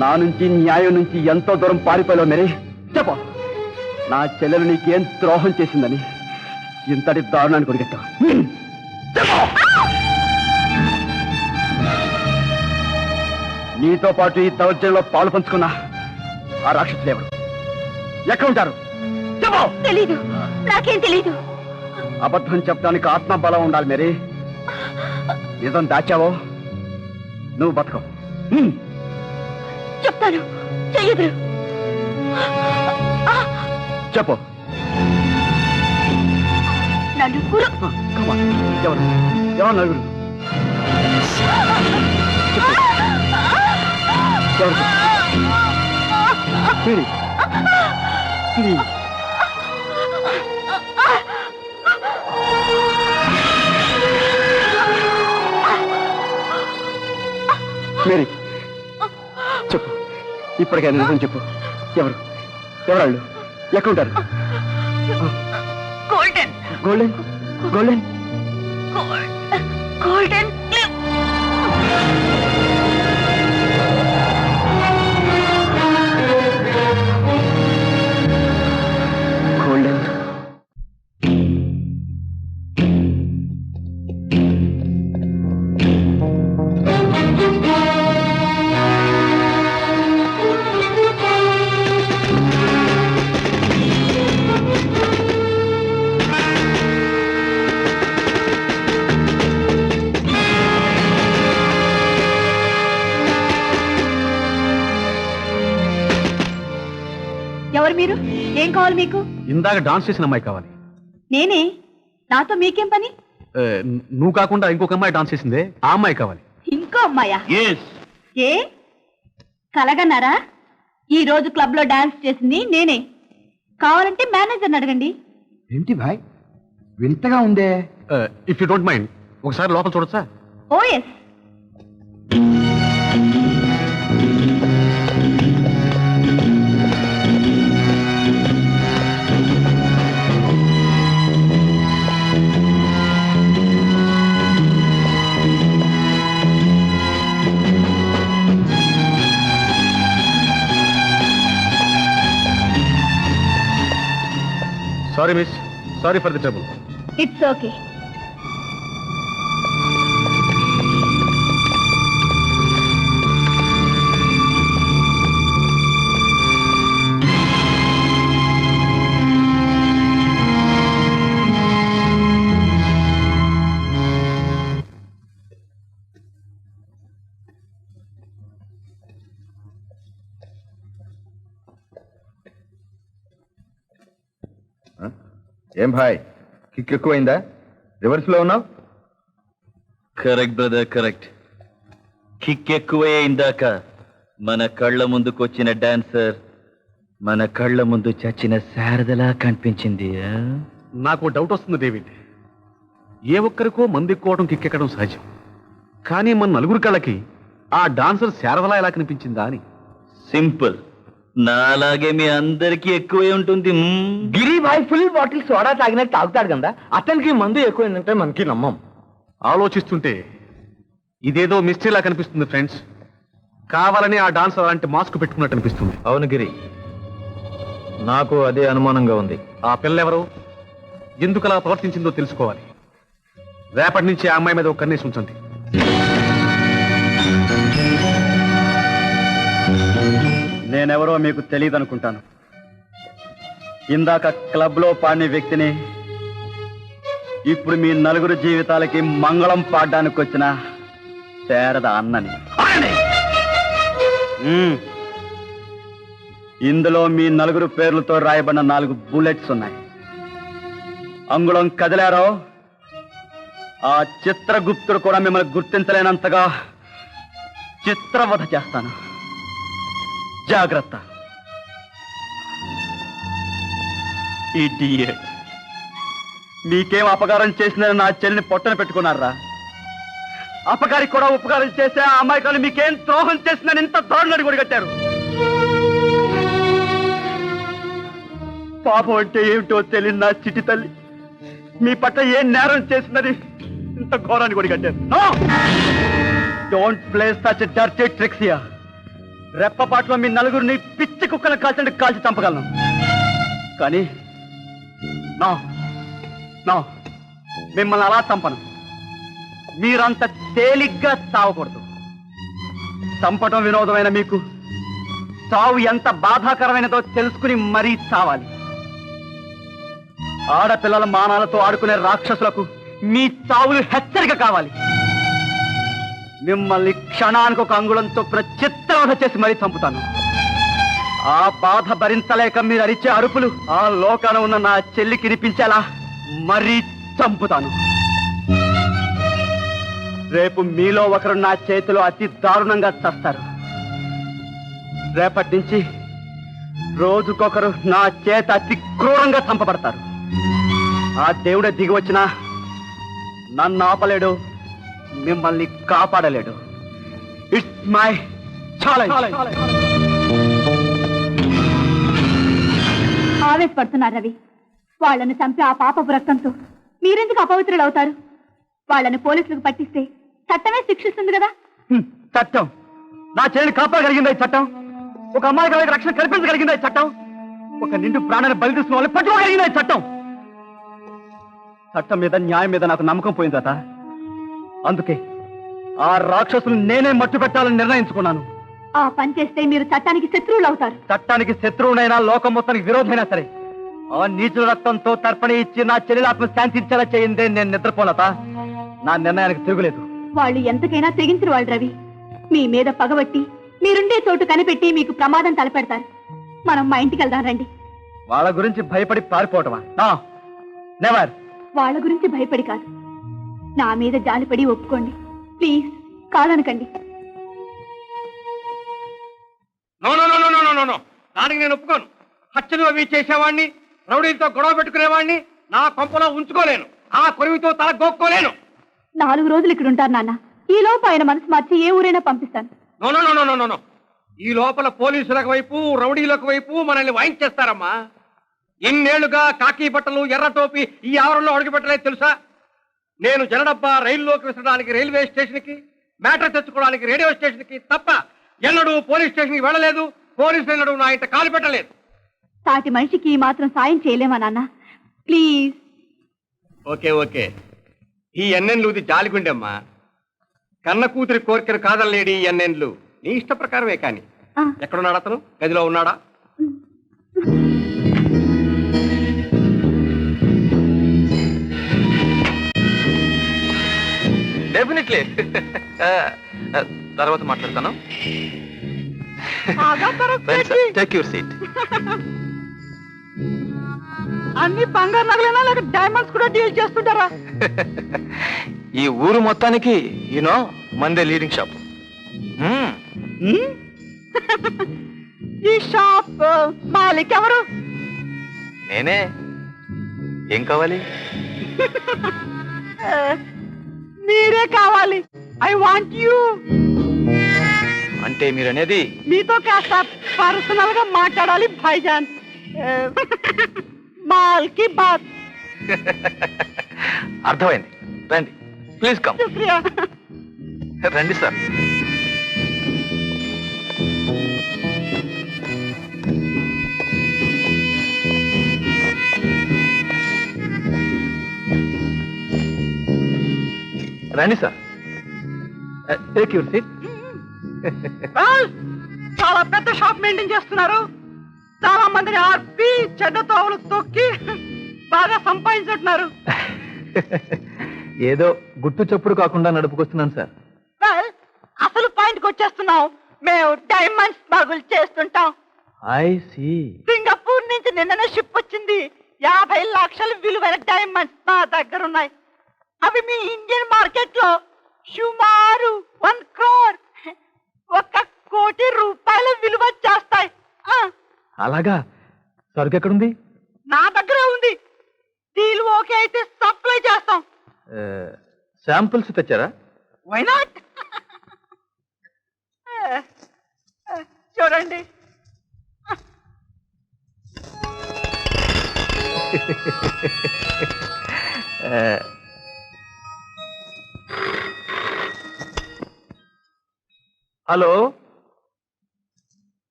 నా నుంచి న్యాయం నుంచి ఎంతో దూరం పారిపోయావు మేరీ. చెప్పు, నా చెల్లెలు నీకేం ద్రోహం చేసిందని ఇంతటి దారుణాన్ని కొడిగట్టావు? నీతో పాటు ఈ దౌర్జన్యంలో పాలు పంచుకున్నా ఆ రాక్షసులు ఎవరు? ఎక్కడ ఉంటారు? చెప్పు. తెలీదు, నాకేం తెలీదు. అబద్ధం చెప్పడానికి ఆత్మబలం ఉండాలి మేరీ. నిజం దాచావో నువ్వు బతకవు. చెప్తాను, చెయ్యదు. చెప్పు. నలుగురు. ఎవరు? ఎవరు నలుగురు? ఎవరు? Mary, please. మేరీ, చెప్పు. ఇప్పటికైనా నిజం చెప్పు. ఎవరు? ఎవరాళ్ళు? ఎక్కడుంటారు? Golden golden golden golden golden. ఎవరు మీరు? ఏం కావాలి మీకు? ఇందాక డాన్స్ చేసిన అమ్మాయి కావాలి. నేనే. నాతో మీకేం పని? నువ్వు కాకుండా ఇంకొక అమ్మాయి డాన్స్ చేసిందే, ఆ అమ్మాయి కావాలి. ఇంకో అమ్మాయా? ఏ కలగన్నారా? ఈ రోజు క్లబ్ లో డాన్స్ చేసింది నేనే. కావాలంటే మేనేజర్ని అడగండి. ఏంటి భాయ్, వింతగా ఉందే. ఇఫ్ యూ డోంట్ మైండ్ ఒకసారి లోపల చూడొచ్చా? Oh yes. Sorry miss, sorry for the trouble. It's okay. ఏం భాయ్, కిక్ ఎక్కువైందా? రివర్స్ లో ఉన్నావు. Correct brother, correct. కిక్ ఎక్కువే. ఇందాక మన కళ్ళ ముందుకొచ్చిన డాన్సర్ మన కళ్ళ ముందు చచ్చిన శారదలా కనిపించింది. నాకు డౌట్ వస్తుంది డేవిడ్. ఏ ఒక్కరికో మంది ఎక్కువడం కిక్ ఎక్కడం సహజం, కానీ మన నలుగురు కళ్ళకి ఆ డాన్సర్ శారదలా ఎలా కనిపించిందా అని. సింపుల్. నాలాగే మీ అందరికీ ఎక్కువే ఉంటుంది. గిరి భాయ్ ఫుల్ బాటిల్ సోడా తాగినట్టు తాగుతాడు కదా, అతనికి మందు ఎక్కువైందంటే మనకి నమ్మం. ఆలోచిస్తుంటే ఇదేదో మిస్టరీలా కనిపిస్తుంది ఫ్రెండ్స్. కావాలని ఆ డాన్సర్ అలాంటి మాస్క్ పెట్టుకున్నట్టు అనిపిస్తుంది. అవును గిరి, నాకు అదే అనుమానంగా ఉంది. ఆ పిల్ల ఎవరు, ఎందుకు అలా ప్రవర్తించిందో తెలుసుకోవాలి. రేపటి నుంచి ఆ అమ్మాయి మీద ఒక కన్నేసి ఉంచండి. నేనెవరో మీకు తెలియదు అనుకుంటాను. ఇందాక క్లబ్ లో పాడిన వ్యక్తిని, ఇప్పుడు మీ నలుగురు జీవితాలకి మంగళం పాడడానికి వచ్చిన శారద అన్నని. ఇందులో మీ నలుగురు పేర్లతో రాయబడిన 4 బుల్లెట్స్ ఉన్నాయి. అంగుళం కదిలారో ఆ చిత్రగుప్తుడు కూడా మిమ్మల్ని గుర్తించలేనంతగా చిత్రవధ చేస్తాను. జాగ్రత్త. ఇడియట్. మీకేం అపకారం చేసిందని నా చెల్లిని పొట్టన పెట్టుకున్నారా? అపకారికి కూడా ఉపకారం చేసే ఆ అమ్మాయికాలు మీకేం ద్రోహం చేసిందని ఇంత దారుణాన్ని కొడిగట్టారు. పాపం అంటే ఏమిటో తెలియని నా చిటి తల్లి మీ పట్ల ఏం నేరం చేసిందని ఇంత ఘోరాన్ని కొడిగట్టారు. Don't play such dirty tricks here. రెప్పపాట్లో మీ నలుగురిని పిచ్చి కుక్కలను కాల్చినట్టు కాల్చి చంపగలను, కానీ నా నా మిమ్మల్ని అలా చంపను. మీరంత తేలిగ్గా చావకూడదు. చంపటం వినోదమైన మీకు చావు ఎంత బాధాకరమైనదో తెలుసుకుని మరీ చావాలి. ఆడపిల్లల మానాలతో ఆడుకునే రాక్షసులకు మీ చావులు హెచ్చరిక కావాలి. మిమ్మల్ని క్షణానికి ఒక అంగుళంతో చిత్రవధ చేసి మరీ చంపుతాను. ఆ బాధ భరించలేక మీరు అరిచే అరుపులు ఆ లోకాన ఉన్న నా చెల్లికి వినిపించేలా మరీ చంపుతాను. రేపు మీలో ఒకరు నా చేతిలో అతి దారుణంగా చస్తారు. రేపటి నుంచి రోజుకొకరు నా చేత అతి క్రూరంగా చంపబడతారు. ఆ దేవుడే దిగి వచ్చినా నన్ను ఆపలేడు, మిమ్మల్ని కాపాడలేడు. It's my challenge. ఆవేశపడుతున్నారు రవి. వాళ్ళను చంపి ఆ పాపపు రక్తంతో మీరెందుకు అపవిత్రులు అవుతారు? వాళ్ళని పోలీసులకు పట్టిస్తే చట్టమే శిక్షిస్తుంది కదా. చట్టం నా చెల్లిని కాపాడగలిగిందా? ఈ చట్టం ఒక అమ్మాయి రక్షణ కల్పించగలిగిందా? ఈ చట్టం ఒక నిండు ప్రాణాన్ని బలి తీసుకున్న వాళ్ళని పట్టుకోగలిగిందా? ఈ చట్టం చట్టం మీద న్యాయం మీద నాకు నమ్మకం పోయిందట. అందుకే ఆ రాక్షసులు నేనే మట్టు పెట్టాలని నిర్ణయించుకున్నాను. ఆ పని చేస్తే మీరు చట్టానికి శత్రువులు అవుతారు. చట్టానికి శత్రువునైనా లోకం మొత్తానికి విరోధమైనా సరే ఆ నీచుల రక్తంతో తర్పణ ఇచ్చి నా చెల్లెలాత్మ శాంతించేలా చేయిందే నేను నిద్రపోలత. నా నిర్ణయానికి తిరుగులేదు. వాళ్ళు ఎంతకైనా తెగించిన వాళ్ళు రవి. మీ మీద పగబట్టి మీరుండే చోటు కనిపెట్టి మీకు ప్రమాదం తలపెడతారు. మనం మా ఇంటికి వెళ్దాం రండి. వాళ్ళ గురించి భయపడి పారిపోవటమా? నెవర్. వాళ్ళ గురించి భయపడి కాదు, నా మీద జాలిపడి ఒప్పుకోండి ప్లీజ్. కాదనకండి. దానికి నేను ఒప్పుకోను. హత్యలు అవి చేసేవాడిని, రౌడీలతో గొడవ పెట్టుకునేవాడిని నా కొంపలో ఉంచుకోలేను. ఆ కొరివితో తల గోక్కోలేను. 4 రోజులు ఇక్కడ ఉంటారు నాన్న. ఈ లోపు ఆయన మనసు మార్చి ఏ ఊరైనా పంపిస్తాను. నో. ఈ లోపల పోలీసులకు వైపు రౌడీలకు వైపు మనల్ని వాయించేస్తారమ్మా. ఇన్నేళ్లుగా కాకి బట్టలు ఎర్ర టోపీ ఈ ఆవరణలో అడుగుపెట్టలేదు తెలుసా? నేను జనడబ్బా రైల్లోకి విసరడానికి రైల్వే స్టేషన్కి, మ్యాటర్ తెచ్చుకోవడానికి రేడియో స్టేషన్కి తప్ప ఎన్నడూ పోలీస్ స్టేషన్కి వెళ్ళలేదు. పోలీసులు ఎన్నడూ నా ఇంట కాలు పెట్టలేదు. సాటి మనిషికి మాత్రం సాయం చేయలేమా నాన్న? ప్లీజ్. ఓకే. ఈ ఎన్నెన్లుది జాలిగుండమ్మా. కన్న కూతురి కోరికను కాదలేడి ఈ ఎన్నెన్లు. నీ ఇష్ట ప్రకారమే. కానీ ఎక్కడున్నాడు అతను? గదిలో ఉన్నాడా? డెఫినెట్లీ. తర్వాత మాట్లాడతాను. Take your seat. అన్ని బంగారు నగలైనా లేక డైమండ్స్ కూడా డీల్ చేస్తుంటారా? ఈ ఊరు మొత్తానికి యూనో మందే లీడింగ్ షాప్. ఈ షాప్ మాలిక్ ఎవరు? నేనే. ఏం కావాలి? మీరే కావాలి. I want you. అంటే మీరు అనేది? మీతో కాస్త పర్సనల్ గా మాట్లాడాలి భాయిజాన్. మాల్ కి బాత్. అర్థమైంది. రండి ప్లీజ్ కమ్. శుక్రియా. రండి సార్. రండి సార్. Take your seat. చాలా పెద్ద షాప్ మెయింటైన్ చేస్తున్నారు. చాలా మందిని ఆర్పి చెడ్డ తోవలు తొక్కి బాగా సంపాదించుంటున్నారు. ఏదో గుట్టు చప్పుడు కాకుండా నడుపుకొస్తున్నాను సార్. అసలు పాయింట్కి వచ్చేస్తున్నాం. మేము డైమండ్స్ స్మగుల్ చేస్తుంటాం. I see. సింగపూర్ నుంచి నిన్ననే షిప్ వచ్చింది. 50 లక్షల విలువైన డైమండ్స్ నా దగ్గర ఉన్నాయి. అవి మీ ఇండియన్ మార్కెట్ లో సుమారు 1 crore 1 కోటి రూపాయల విలువ చేస్తాయి. అలాగా? సరుకు ఎక్కడుంది? నా దగ్గరే ఉంది. డీల్ ఓకే అయితే సప్లై చేస్తాం. శాంపుల్స్ తెచ్చారా? Why not? చూడండి. Hello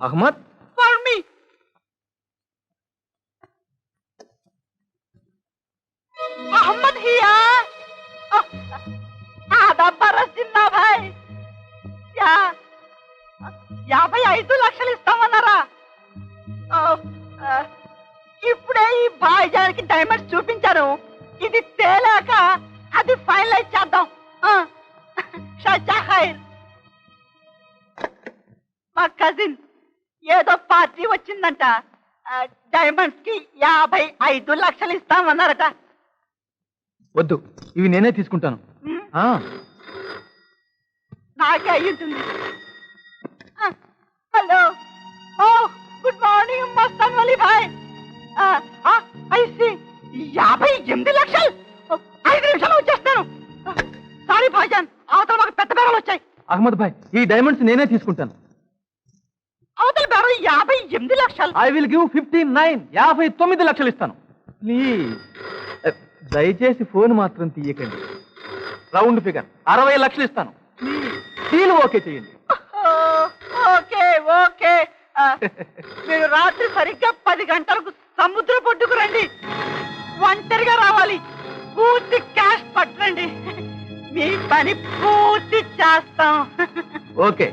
Ahmed, for me. Ahmed here. ఆదా బరస్ జిన్నా భాయ్. 55 లక్షలు ఇస్తామన్నారా? ఇప్పుడే ఈ భాయిజానికి డైమండ్స్ చూపించారు. ఇది తేలాక అది ఫైనలైజ్ చేద్దాం. షాజా ఖైర్. మా కజిన్ ఏదో పార్టీ వచ్చిందంట. డైమండ్స్ కి 55 లక్షలు ఇస్తామన్నారట. వద్దు, ఇవి నేనే తీసుకుంటాను. ఆ, నాకే అయి ఉంటుంది. హలో, ఓ గుడ్ మార్నింగ్ మస్తాన్ వలి భాయ్. ఐసి 58 లక్షలు. 5 నిమిషాలు వచ్చేస్తాను. సారీ భాయిజాన్, అవతల మాకు పెద్ద బేరాలు వచ్చాయి. అహ్మద్ భాయ్, ఈ డైమండ్స్ నేనే తీసుకుంటాను. అవతల బేరం 58 లక్షలు. I will give 59. 59 లక్షలు ఇస్తాను. ప్లీజ్ దయచేసి ఫోన్ మాత్రం తీయకండి. రౌండ్ ఫిగర్ 60 లక్షలు ఇస్తాను. ప్లీజ్ డీల్ ఓకే చేయండి. Okay okay. మీరు రాత్రి సరిగ్గా 10 గంటలకు సముద్ర పొడ్డుకు రండి. ఒంటరిగా రావాలి. పూర్తి క్యాష్ పట్టండి. మీ పని పూర్తి చేస్తాం. ఓకే.